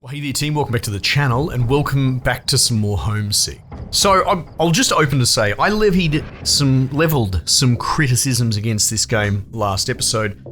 Well, hey there team, welcome back to the channel and welcome back to some more Homeseek. So I'll just open to say, I leveled some criticisms against this game last episode.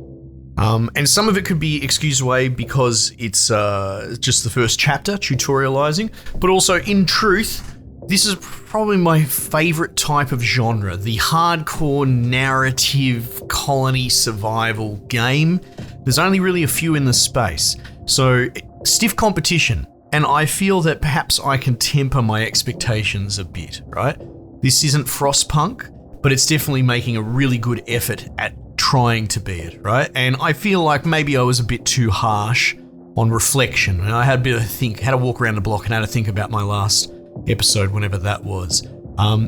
And some of it could be excused away because it's just the first chapter, tutorializing, but also in truth, this is probably my favorite type of genre, the hardcore narrative colony survival game. There's only really a few in the space. So stiff competition, and I feel that perhaps I can temper my expectations a bit, right? This isn't Frostpunk, but it's definitely making a really good effort at trying to be it, right? And I feel like maybe I was a bit too harsh on reflection, and I had a bit of a think, had to walk around the block and had to think about my last episode, whenever that was.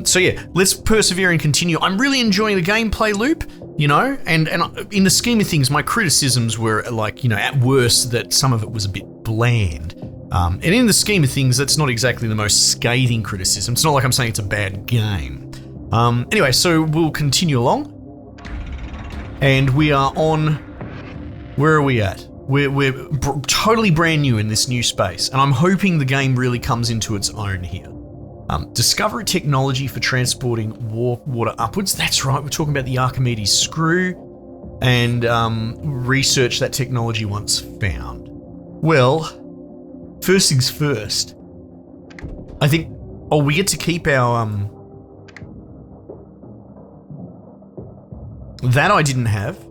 So yeah, let's persevere and continue. I'm really enjoying the gameplay loop, you know, and in the scheme of things, my criticisms were like, you know, at worst that some of it was a bit bland. And in the scheme of things, that's not exactly the most scathing criticism. It's not like I'm saying it's a bad game. Anyway, so we'll continue along. And we are on, where are we at? We're totally brand new in this new space, and I'm hoping the game really comes into its own here. Discover a technology for transporting water upwards. That's right, we're talking about the Archimedes screw, and research that technology once found. Well, first things first, I think, we get to keep our, that I didn't have.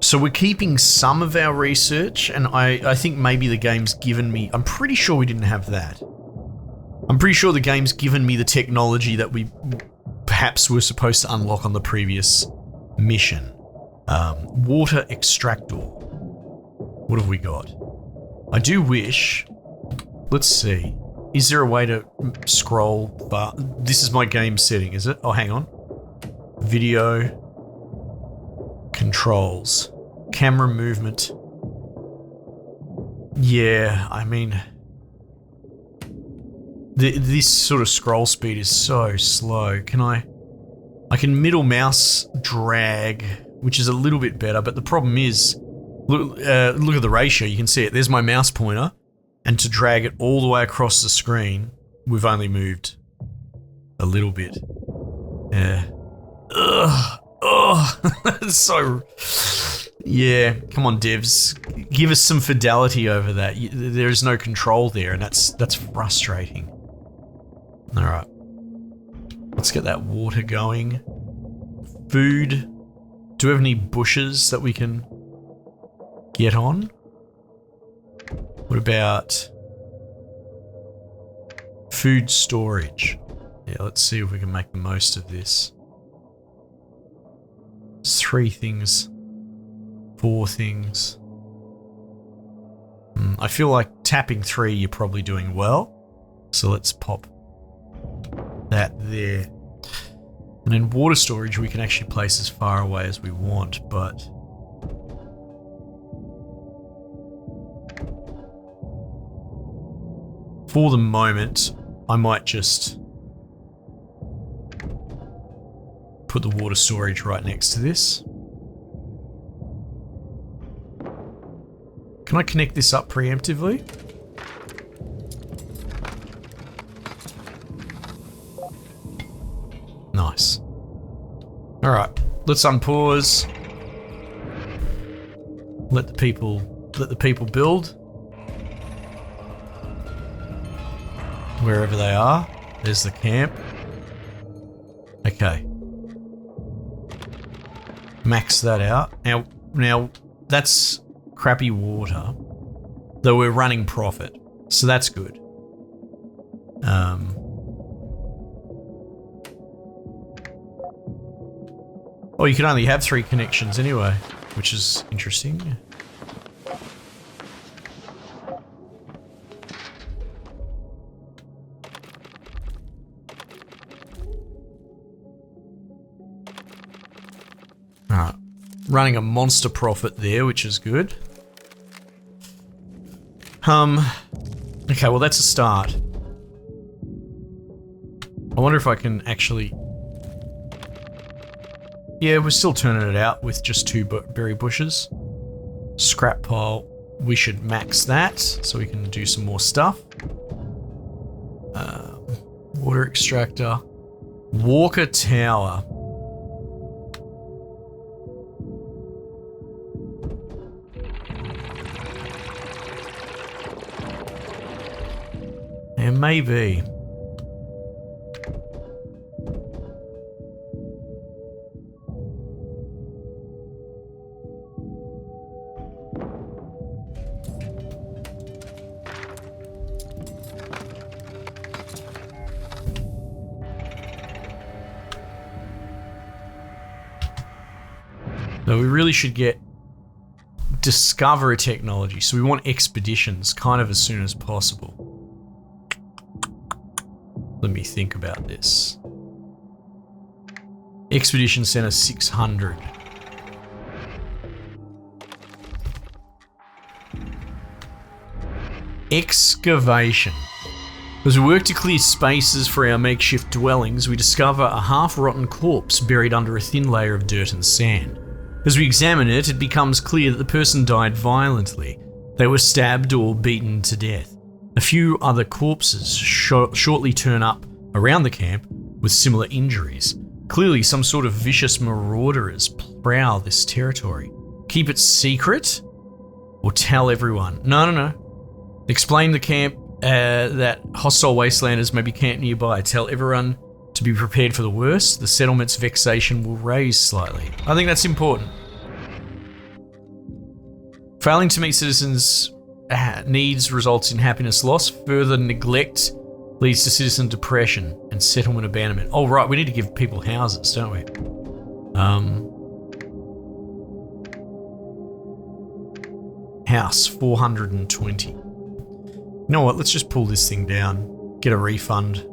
So we're keeping some of our research, and I think maybe the game's given me, I'm pretty sure we didn't have that. I'm pretty sure the game's given me the technology that we perhaps were supposed to unlock on the previous mission. Water extractor. What have we got? I do wish, let's see, is there a way to scroll bar? This is my game setting, is it? Oh, hang on. Video, controls. Camera movement. Yeah, I mean, this sort of scroll speed is so slow. I can middle mouse drag, which is a little bit better, but the problem is, look at the ratio, you can see it. There's my mouse pointer, and to drag it all the way across the screen, we've only moved a little bit. Yeah. It's so... Yeah, come on devs, give us some fidelity over that. There is no control there, and that's frustrating. All right, let's get that water going. Food. Do we have any bushes that we can get on? What about food storage? Yeah, let's see if we can make the most of this. There's 3 things. 4 things. I feel like tapping 3, you're probably doing well. So let's pop that there. And then water storage, we can actually place as far away as we want, but for the moment, I might just put the water storage right next to this. Can I connect this up preemptively? Nice. Alright, let's unpause. Let the people build. Wherever they are. There's the camp. Okay. Max that out. Now that's crappy water, though we're running profit, so that's good. Oh, you can only have 3 connections anyway, which is interesting. Alright, running a monster profit there, which is good. Okay, well that's a start. I wonder if I can actually... Yeah, we're still turning it out with just 2 berry bushes. Scrap pile. we should max that so we can do some more stuff. Water extractor. Walker Tower. Yeah, maybe. No, we really should discover a technology. So we want expeditions kind of as soon as possible. Let me think about this. Expedition Center 600. Excavation. As we work to clear spaces for our makeshift dwellings, we discover a half-rotten corpse buried under a thin layer of dirt and sand. As we examine it, it becomes clear that the person died violently. They were stabbed or beaten to death. A few other corpses shortly turn up around the camp with similar injuries. Clearly, some sort of vicious marauders prowl this territory. Keep it secret? Or tell everyone? No. Explain the camp that hostile wastelanders may be camped nearby. Tell everyone to be prepared for the worst. The settlement's vexation will raise slightly. I think that's important. Failing to meet citizens' needs results in happiness loss. Further neglect leads to citizen depression and settlement abandonment. Oh, right, we need to give people houses, don't we? House, 420. You know what, let's just pull this thing down. Get a refund.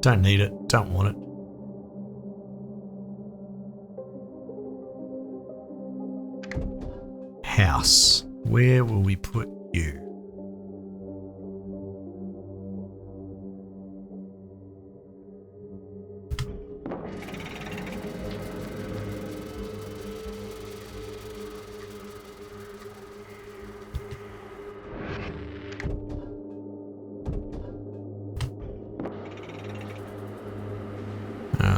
Don't need it, don't want it. House. Where will we put you?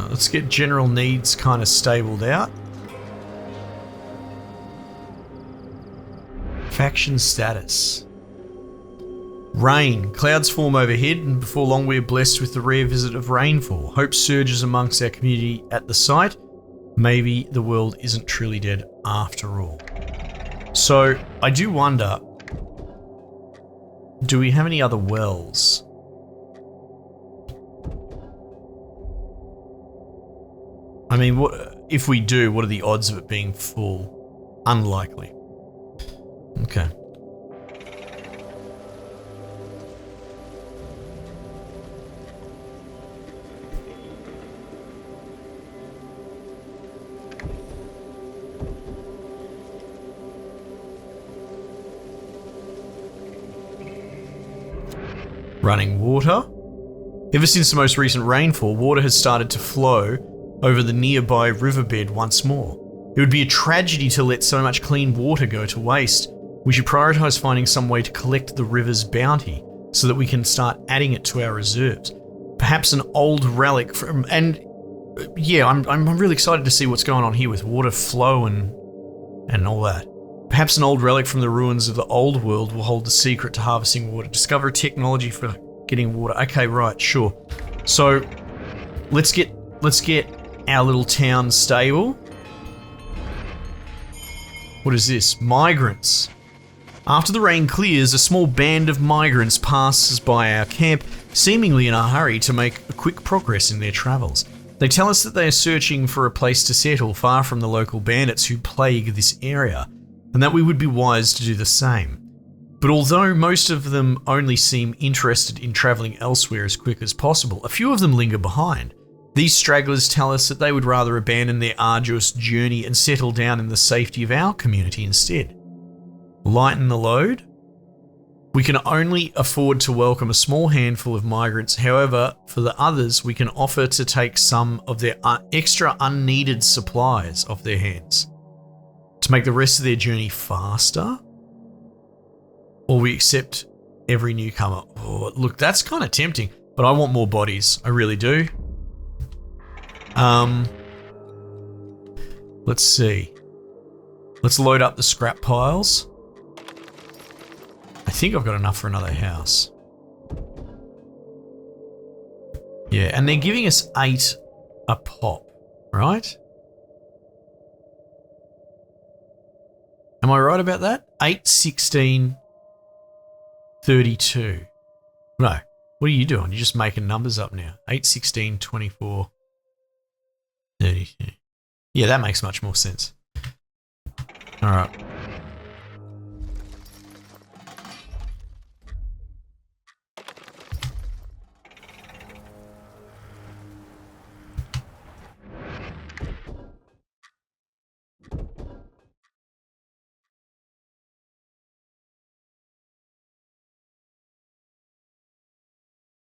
Let's get general needs kind of stabled out. Faction status. Rain. Clouds form overhead, and before long we are blessed with the rare visit of rainfall. Hope surges amongst our community at the site. Maybe the world isn't truly dead after all. So, I do wonder, do we have any other wells? I mean, if we do, what are the odds of it being full? Unlikely. Okay. Running water. Ever since the most recent rainfall, water has started to flow over the nearby riverbed once more. It would be a tragedy to let so much clean water go to waste. We should prioritise finding some way to collect the river's bounty so that we can start adding it to our reserves. Perhaps an old relic from... And yeah, I'm really excited to see what's going on here with water flow and all that. Perhaps an old relic from the ruins of the old world will hold the secret to harvesting water. Discover a technology for getting water. Okay, right, sure. So let's get our little town stable. What is this? Migrants. After the rain clears, a small band of migrants passes by our camp, seemingly in a hurry to make a quick progress in their travels. They tell us that they are searching for a place to settle far from the local bandits who plague this area, and that we would be wise to do the same. But although most of them only seem interested in travelling elsewhere as quick as possible, a few of them linger behind. These stragglers tell us that they would rather abandon their arduous journey and settle down in the safety of our community instead. Lighten the load? We can only afford to welcome a small handful of migrants. However, for the others, we can offer to take some of their extra unneeded supplies off their hands. to make the rest of their journey faster, or we accept every newcomer. Oh, look, that's kind of tempting, but I want more bodies. I really do. Let's see. Let's load up the scrap piles. I think I've got enough for another house. Yeah, and they're giving us 8 a pop, right? Am I right about that? 8, 16, 32. No, what are you doing? You're just making numbers up now. 8, 16, 24, 32. Yeah, that makes much more sense. All right.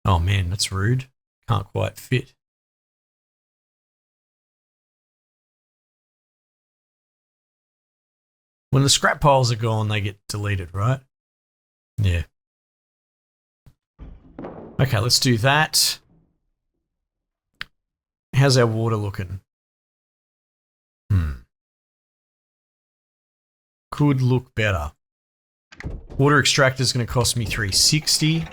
Oh man, that's rude. Can't quite fit. When the scrap piles are gone, they get deleted, right? Yeah. Okay, let's do that. How's our water looking? Could look better. Water extractor is going to cost me 360.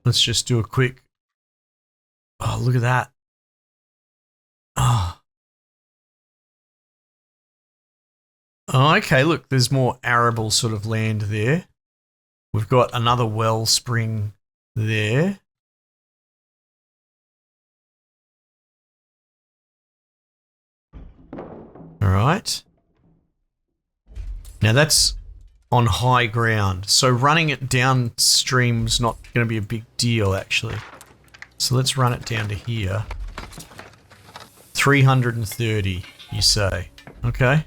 Let's just do a quick... Oh, look at that. Oh. Oh, okay, look, there's more arable sort of land there. We've got another wellspring there. All right. Now that's on high ground, so running it downstream's not going to be a big deal, actually. So let's run it down to here. 330, you say? Okay.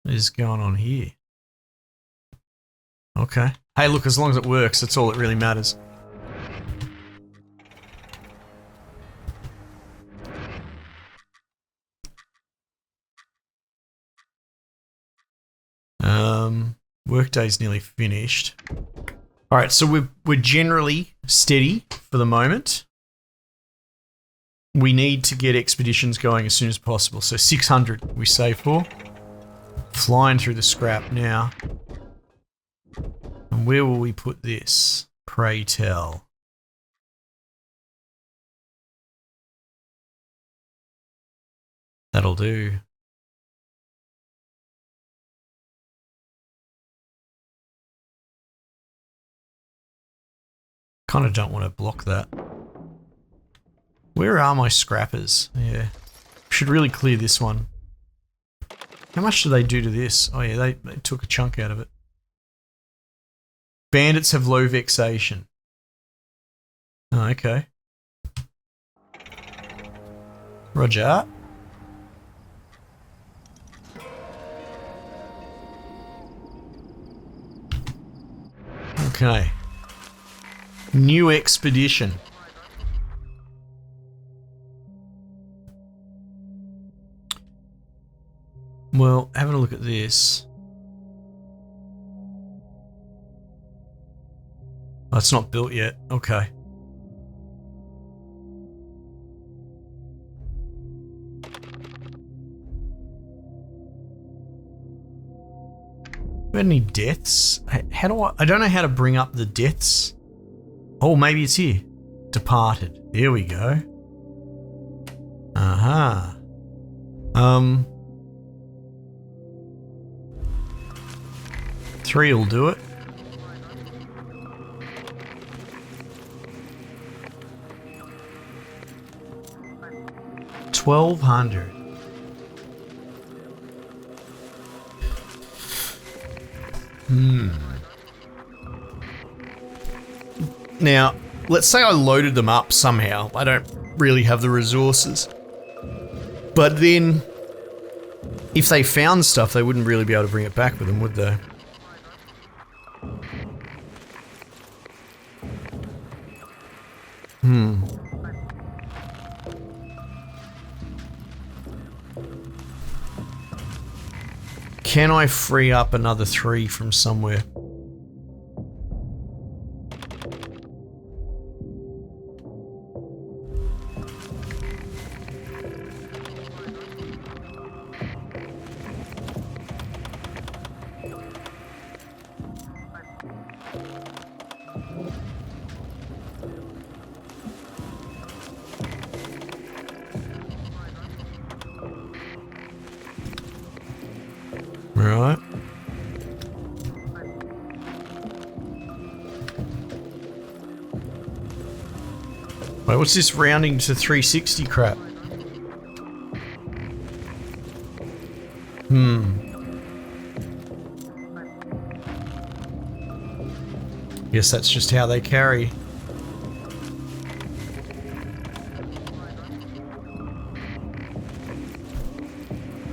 What is going on here? Okay. Hey, look, as long as it works, that's all that really matters. Workday's nearly finished. All right, so we're generally steady for the moment. We need to get expeditions going as soon as possible. So 600 we save for. Flying through the scrap now. And where will we put this? Pray tell. That'll do. Kind of don't want to block that. Where are my scrappers? Yeah. Should really clear this one. How much do they do to this? Oh yeah, they took a chunk out of it. Bandits have low vexation. Oh, okay. Roger. Okay. New expedition. Well, having a look at this. Oh, it's not built yet. Okay. Got any deaths? How do I don't know how to bring up the deaths. Oh, maybe it's here. Departed. There we go. Aha. 3 will do it. $1,200. Now, let's say I loaded them up somehow. I don't really have the resources. But then, if they found stuff, they wouldn't really be able to bring it back with them, would they? Can I free up another 3 from somewhere? Right. Wait, what's this rounding to 360 crap? Guess that's just how they carry.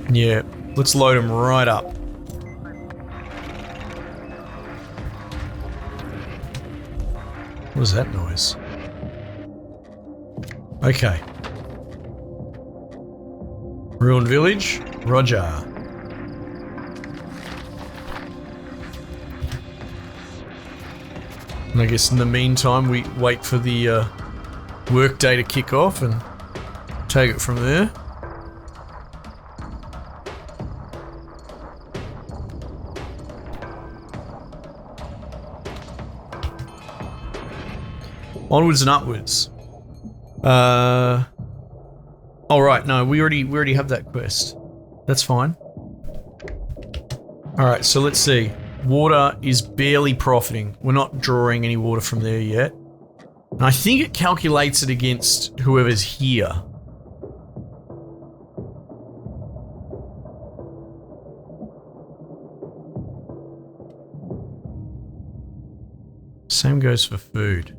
Yeah, let's load them right up. What was that noise? Okay. Ruined village, roger. And I guess in the meantime we wait for the work day to kick off and take it from there. Onwards and upwards. Oh right, no, we already have that quest. That's fine. Alright, so let's see. Water is barely profiting. We're not drawing any water from there yet. And I think it calculates it against whoever's here. Same goes for food.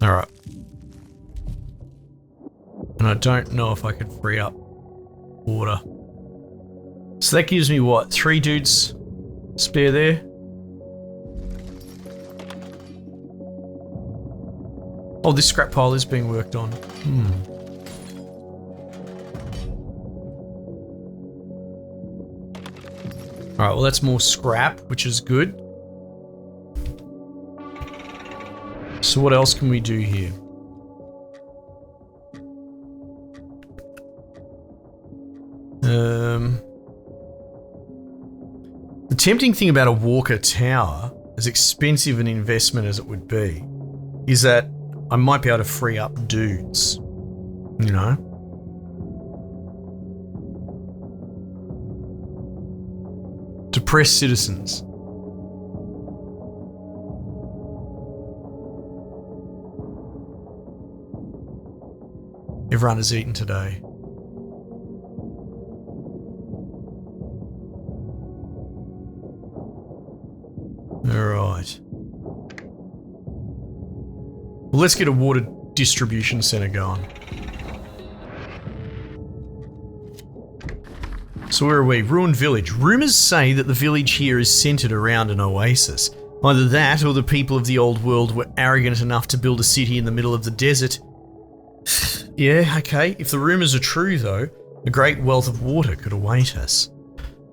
Alright. And I don't know if I can free up water. So that gives me what? 3 dudes spare there? Oh, this scrap pile is being worked on. Alright, well that's more scrap, which is good. So what else can we do here? The tempting thing about a Walker Tower, as expensive an investment as it would be, is that I might be able to free up dudes, you know? Depressed citizens. Everyone has eaten today. Alright. Well, let's get a water distribution center going. So where are we? Ruined village. Rumors say that the village here is centered around an oasis. Either that or the people of the old world were arrogant enough to build a city in the middle of the desert. Yeah, okay. If the rumors are true though, a great wealth of water could await us.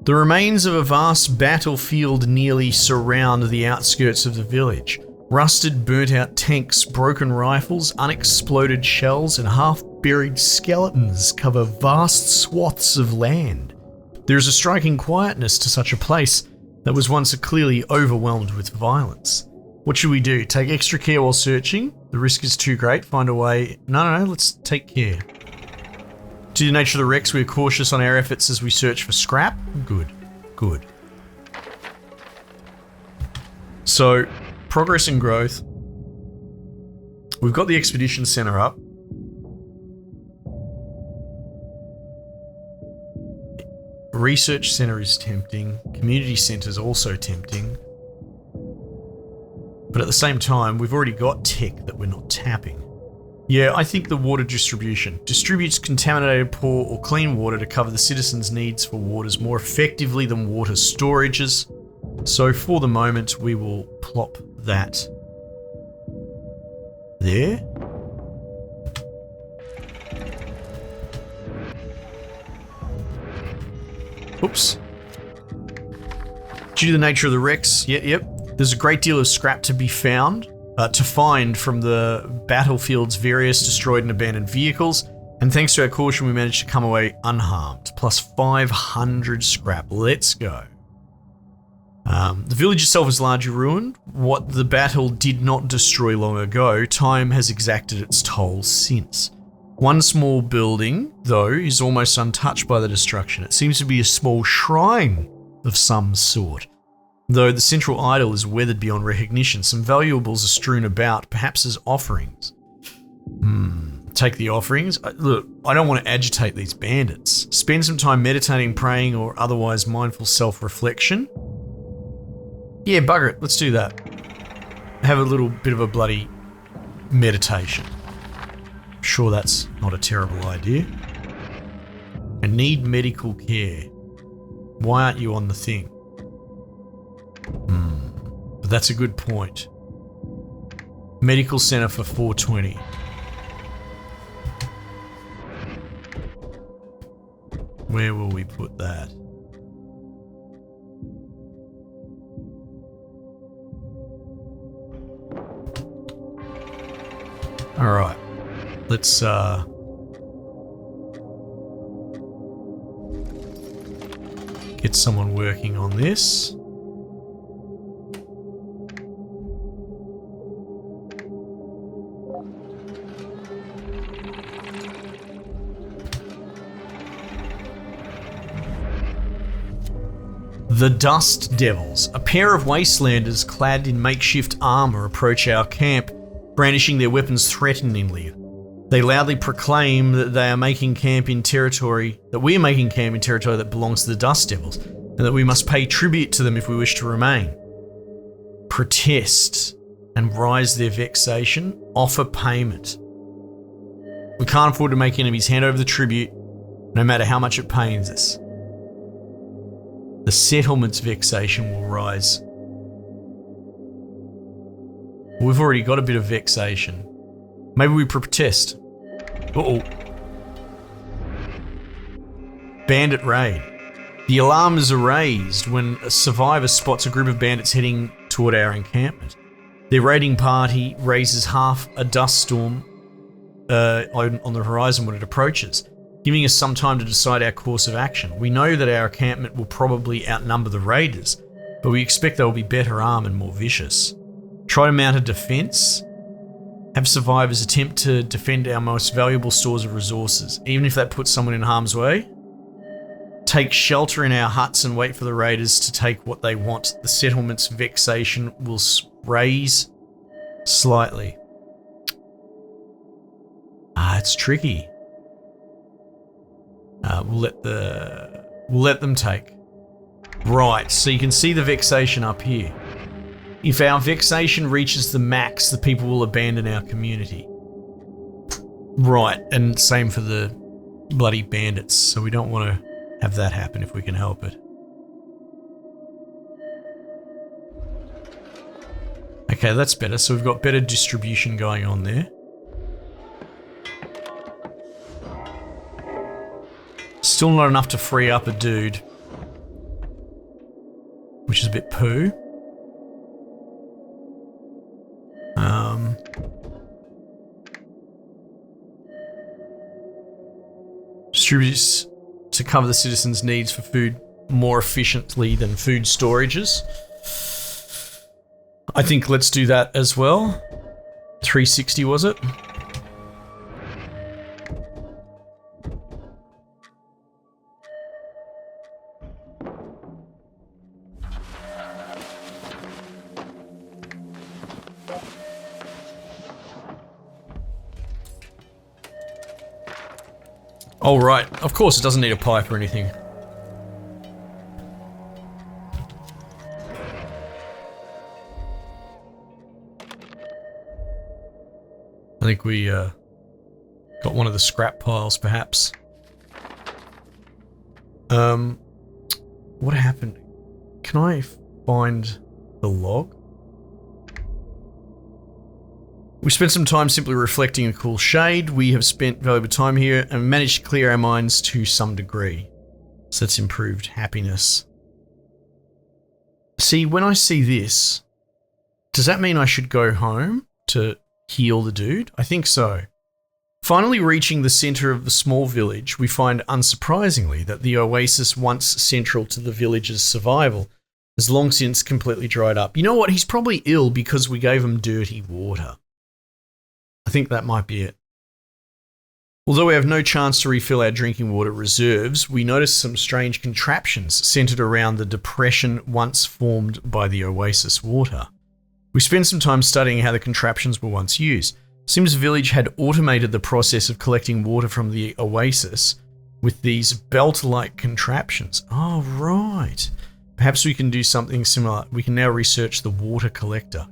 The remains of a vast battlefield nearly surround the outskirts of the village. Rusted, burnt-out tanks, broken rifles, unexploded shells, and half-buried skeletons cover vast swaths of land. There is a striking quietness to such a place that was once clearly overwhelmed with violence. What should we do? Take extra care while searching? The risk is too great. Find a way. No, let's take care. Due to the nature of the wrecks, we are cautious on our efforts as we search for scrap. Good. So, progress and growth. We've got the expedition center up. Research center is tempting. Community center is also tempting. But at the same time, we've already got tech that we're not tapping. Yeah, I think the water distribution distributes contaminated, poor, or clean water to cover the citizens' needs for waters more effectively than water storages. So for the moment, we will plop that there. Oops. Due to the nature of the wrecks, yep. There's a great deal of scrap to be found, to find from the battlefield's various destroyed and abandoned vehicles. And thanks to our caution, we managed to come away unharmed. Plus 500 scrap. Let's go. The village itself is largely ruined. What the battle did not destroy long ago, time has exacted its toll since. One small building, though, is almost untouched by the destruction. It seems to be a small shrine of some sort. Though the central idol is weathered beyond recognition, some valuables are strewn about, perhaps as offerings. Take the offerings. Look, I don't want to agitate these bandits. Spend some time meditating, praying, or otherwise mindful self-reflection. Yeah, bugger it. Let's do that. Have a little bit of a bloody meditation. Sure, that's not a terrible idea. I need medical care. Why aren't you on the thing? But that's a good point. Medical center for 420. Where will we put that? All right. Let's get someone working on this. The Dust Devils, a pair of wastelanders clad in makeshift armor, approach our camp, brandishing their weapons threateningly. They loudly proclaim that we are making camp in territory that belongs to the Dust Devils, and that we must pay tribute to them if we wish to remain. Protest and rise their vexation, offer payment. We can't afford to make enemies. Hand over the tribute, no matter how much it pains us. The settlement's vexation will rise. We've already got a bit of vexation. Maybe we protest. Uh-oh. Bandit raid. The alarms are raised when a survivor spots a group of bandits heading toward our encampment. Their raiding party raises half a dust storm on the horizon when it approaches, giving us some time to decide our course of action. We know that our encampment will probably outnumber the raiders, but we expect they will be better armed and more vicious. Try to mount a defense. Have survivors attempt to defend our most valuable stores of resources, even if that puts someone in harm's way. Take shelter in our huts and wait for the raiders to take what they want. The settlement's vexation will raise slightly. It's tricky. We'll let them take. Right, so you can see the vexation up here. If our vexation reaches the max, the people will abandon our community. Right, and same for the bloody bandits, so we don't want to have that happen if we can help it. Okay, that's better, so we've got better distribution going on there. Still not enough to free up a dude, which is a bit poo. Distributes to cover the citizens' needs for food more efficiently than food storages. I think let's do that as well. 360 was it? Oh right, of course it doesn't need a pipe or anything. think we got one of the scrap piles, perhaps. What happened? Can I find the log? We spent some time simply reflecting in a cool shade. We have spent valuable time here and managed to clear our minds to some degree. So that's improved happiness. See, when I see this, does that mean I should go home to heal the dude? I think so. Finally reaching the center of the small village, we find, unsurprisingly, that the oasis once central to the village's survival has long since completely dried up. You know what? He's probably ill because we gave him dirty water. I think that might be it. Although we have no chance to refill our drinking water reserves, we notice some strange contraptions centered around the depression once formed by the oasis water. We spend some time studying how the contraptions were once used. Seems the village had automated the process of collecting water from the oasis with these belt-like contraptions. Oh, right. Perhaps we can do something similar. We can now research the water collector.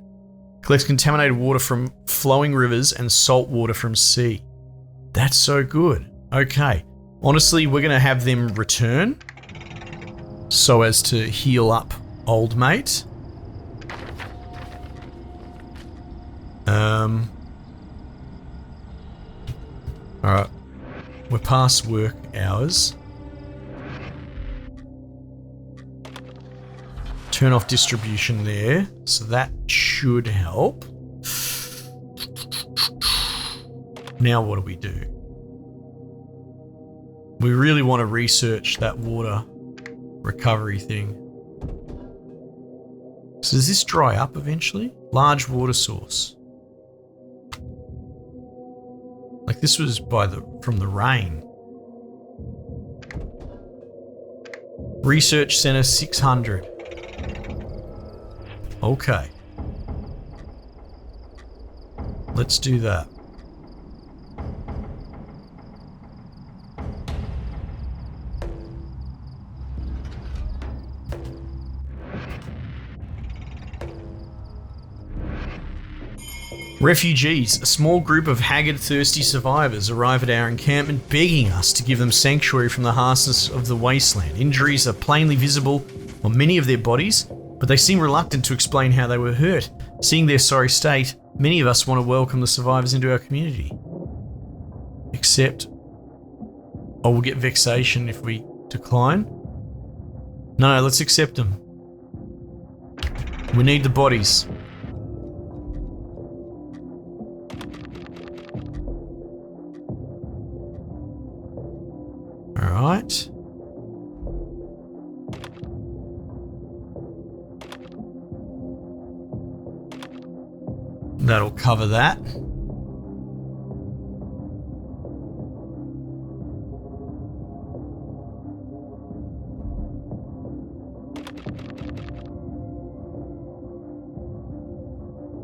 Collects contaminated water from flowing rivers and salt water from sea. That's so good. Okay. Honestly, we're going to have them return so as to heal up old mate. Alright. We're past work hours. Turn off distribution there. So that should help. Now what do we do? We really want to research that water recovery thing. So does this dry up eventually? Large water source. Like this was from the rain. Research Center 600. Okay. Let's do that. Refugees, a small group of haggard, thirsty survivors, arrive at our encampment begging us to give them sanctuary from the harshness of the wasteland. Injuries are plainly visible on many of their bodies, but they seem reluctant to explain how they were hurt. Seeing their sorry state, many of us want to welcome the survivors into our community. Except, we'll get vexation if we decline. No, let's accept them. We need the bodies. Alright. That'll cover that.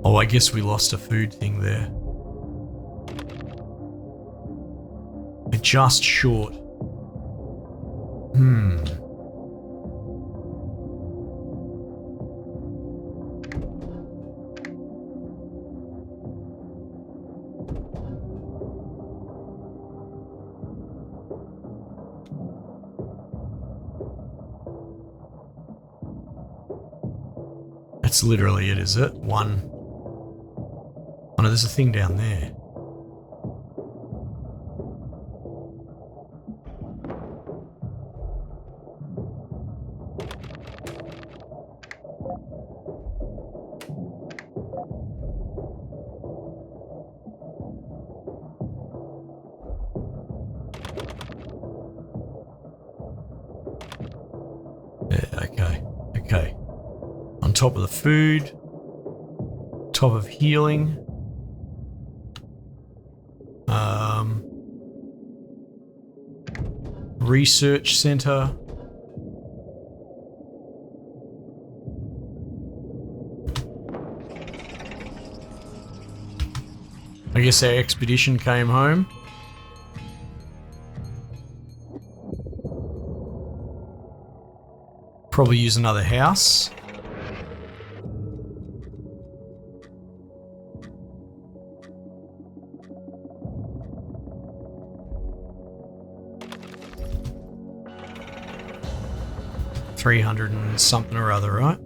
Oh, I guess we lost a food thing there. We're just short. That's literally it, is it? One. Oh no, there's a thing down there. Okay. On top of the food, top of healing. Research center. I guess our expedition came home. Probably use another house. 300 and something or other, right?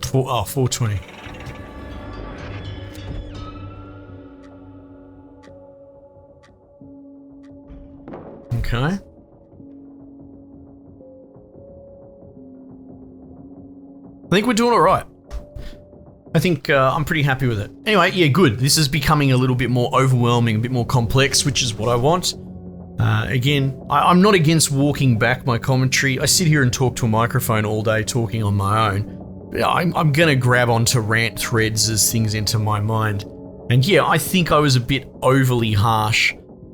420. Okay. I think we're doing all right. I think I'm pretty happy with it. Anyway, yeah, good. This is becoming a little bit more overwhelming, a bit more complex, which is what I want. Again, I'm not against walking back my commentary. I sit here and talk to a microphone all day talking on my own. I'm going to grab onto rant threads as things enter my mind. And yeah, I think I was a bit overly harsh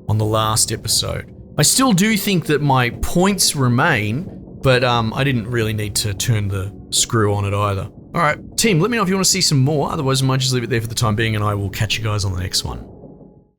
on the last episode. I still do think that my points remain, but I didn't really need to turn the screw on it either. All right, team, let me know if you want to see some more. Otherwise, I might just leave it there for the time being, and I will catch you guys on the next one.